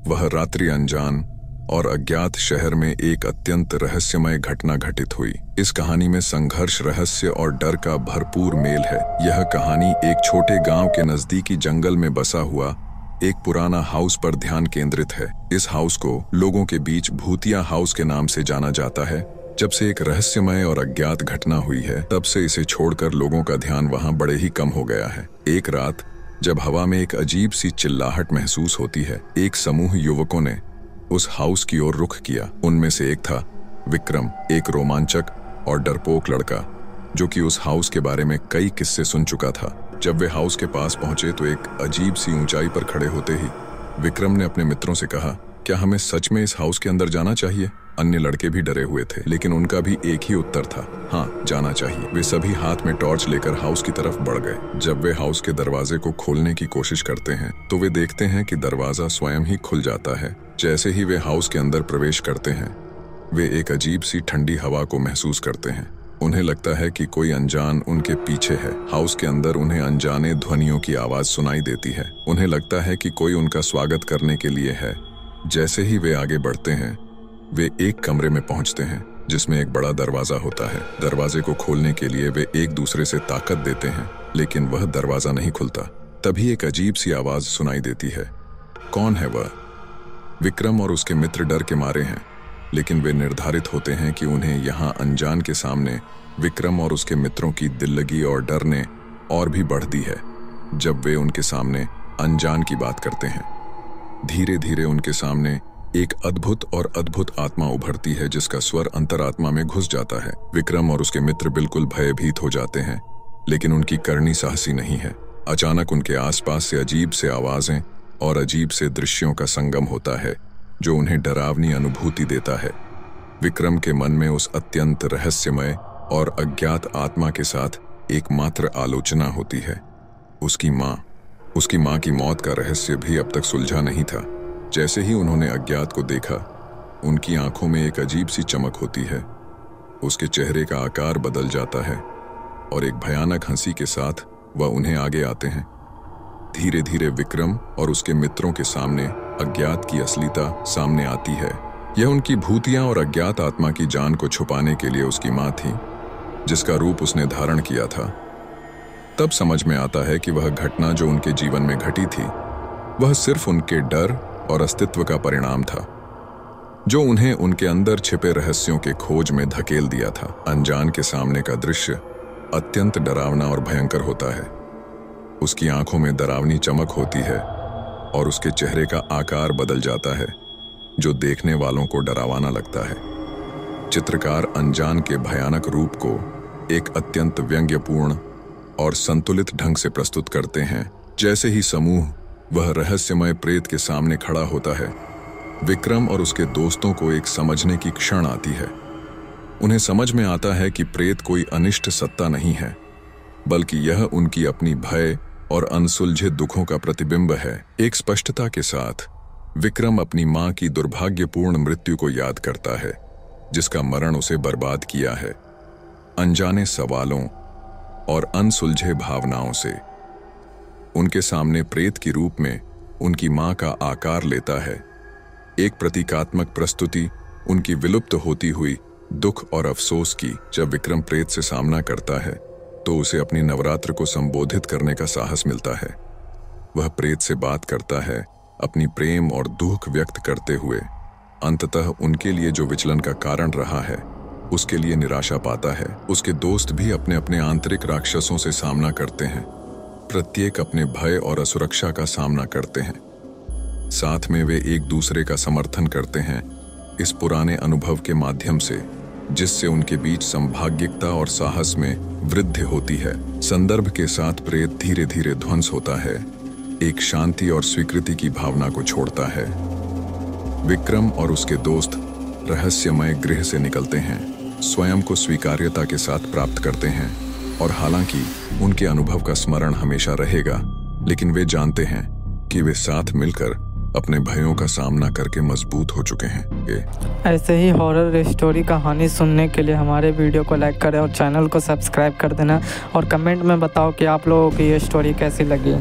वह रात्रि अनजान और अज्ञात शहर में एक अत्यंत रहस्यमय घटना घटित हुई। इस कहानी में संघर्ष, रहस्य और डर का भरपूर मेल है। यह कहानी एक छोटे गांव के नजदीकी जंगल में बसा हुआ एक पुराना हाउस पर ध्यान केंद्रित है। इस हाउस को लोगों के बीच भूतिया हाउस के नाम से जाना जाता है। जब से एक रहस्यमय और अज्ञात घटना हुई है, तब से इसे छोड़कर लोगों का ध्यान वहां बड़े ही कम हो गया है। एक रात जब हवा में एक अजीब सी चिल्लाहट महसूस होती है, एक समूह युवकों ने उस हाउस की ओर रुख किया। उनमें से एक था विक्रम, एक रोमांचक और डरपोक लड़का जो कि उस हाउस के बारे में कई किस्से सुन चुका था। जब वे हाउस के पास पहुंचे तो एक अजीब सी ऊंचाई पर खड़े होते ही विक्रम ने अपने मित्रों से कहा, क्या हमें सच में इस हाउस के अंदर जाना चाहिए? अन्य लड़के भी डरे हुए थे, लेकिन उनका भी एक ही उत्तर था, हाँ, जाना चाहिए। वे सभी हाथ में टॉर्च लेकर हाउस की तरफ बढ़ गए। जब वे हाउस के दरवाजे को खोलने की कोशिश करते हैं तो वे देखते हैं कि दरवाजा स्वयं ही खुल जाता है। जैसे ही वे हाउस के अंदर प्रवेश करते हैं, वे एक अजीब सी ठंडी हवा को महसूस करते हैं। उन्हें लगता है कि कोई अनजान उनके पीछे है। हाउस के अंदर उन्हें अनजाने ध्वनियों की आवाज सुनाई देती है। उन्हें लगता है कि कोई उनका स्वागत करने के लिए है। जैसे ही वे आगे बढ़ते हैं, वे एक कमरे में पहुंचते हैं जिसमें एक बड़ा दरवाजा होता है। दरवाजे को खोलने के लिए वे एक दूसरे से ताकत देते हैं, लेकिन वह दरवाजा नहीं खुलता। तभी एक अजीब सी आवाज सुनाई देती है। कौन है वह? विक्रम और उसके मित्र डर के मारे हैं, लेकिन वे निर्धारित होते हैं कि उन्हें यहाँ अनजान के सामने विक्रम और उसके मित्रों की दिल्लगी और डर ने और भी बढ़ दी है। जब वे उनके सामने अनजान की बात करते हैं, धीरे धीरे उनके सामने एक अद्भुत और अद्भुत आत्मा उभरती है जिसका स्वर अंतरात्मा में घुस जाता है। विक्रम और उसके मित्र बिल्कुल भयभीत हो जाते हैं, लेकिन उनकी करनी साहसी नहीं है। अचानक उनके आसपास से अजीब से आवाजें और अजीब से दृश्यों का संगम होता है जो उन्हें डरावनी अनुभूति देता है। विक्रम के मन में उस अत्यंत रहस्यमय और अज्ञात आत्मा के साथ एकमात्र आलोचना होती है, उसकी माँ। उसकी माँ की मौत का रहस्य भी अब तक सुलझा नहीं था। जैसे ही उन्होंने अज्ञात को देखा, उनकी आंखों में एक अजीब सी चमक होती है। उसके चेहरे का आकार बदल जाता है और एक भयानक हंसी के साथ वह उन्हें आगे आते हैं। धीरे धीरे विक्रम और उसके मित्रों के सामने अज्ञात की असलियता सामने आती है। यह उनकी भूतिया और अज्ञात आत्मा की जान को छुपाने के लिए उसकी माँ थी, जिसका रूप उसने धारण किया था। तब समझ में आता है कि वह घटना जो उनके जीवन में घटी थी, वह सिर्फ उनके डर और अस्तित्व का परिणाम था, जो उन्हें उनके अंदर छिपे रहस्यों के खोज में धकेल दिया था। अनजान के सामने का दृश्य अत्यंत डरावना और भयंकर होता है। उसकी आंखों में डरावनी चमक होती है और उसके चेहरे का आकार बदल जाता है, जो देखने वालों को डरावना लगता है। चित्रकार अनजान के भयानक रूप को एक अत्यंत व्यंग्यपूर्ण और संतुलित ढंग से प्रस्तुत करते हैं। जैसे ही समूह वह रहस्यमय प्रेत के सामने खड़ा होता है, विक्रम और उसके दोस्तों को एक समझने की क्षण आती है। उन्हें समझ में आता है कि प्रेत कोई अनिष्ट सत्ता नहीं है, बल्कि यह उनकी अपनी भय और अनसुलझे दुखों का प्रतिबिंब है। एक स्पष्टता के साथ विक्रम अपनी मां की दुर्भाग्यपूर्ण मृत्यु को याद करता है, जिसका मरण उसे बर्बाद किया है। अनजाने सवालों और अनसुलझे भावनाओं से उनके सामने प्रेत के रूप में उनकी मां का आकार लेता है। एक प्रतीकात्मक प्रस्तुति उनकी विलुप्त होती हुई दुख और अफसोस की। जब विक्रम प्रेत से सामना करता है तो उसे अपनी नवरात्र को संबोधित करने का साहस मिलता है। वह प्रेत से बात करता है, अपनी प्रेम और दुख व्यक्त करते हुए अंततः उनके लिए जो विचलन का कारण रहा है, उसके लिए निराशा पाता है। उसके दोस्त भी अपने अपने आंतरिक राक्षसों से सामना करते हैं, प्रत्येक अपने भय और असुरक्षा का सामना करते हैं। साथ में वे एक दूसरे का समर्थन करते हैं इस पुराने अनुभव के माध्यम से, जिससे उनके बीच संभाव्यता और साहस में वृद्धि होती है। संदर्भ के साथ प्रेत धीरे धीरे ध्वंस होता है, एक शांति और स्वीकृति की भावना को छोड़ता है। विक्रम और उसके दोस्त रहस्यमय गृह से निकलते हैं, स्वयं को स्वीकार्यता के साथ प्राप्त करते हैं, और हालांकि उनके अनुभव का स्मरण हमेशा रहेगा, लेकिन वे जानते हैं कि वे साथ मिलकर अपने भयों का सामना करके मजबूत हो चुके हैं। ऐसे ही हॉरर स्टोरी कहानी सुनने के लिए हमारे वीडियो को लाइक करें और चैनल को सब्सक्राइब कर देना, और कमेंट में बताओ कि आप लोगों को ये स्टोरी कैसी लगी।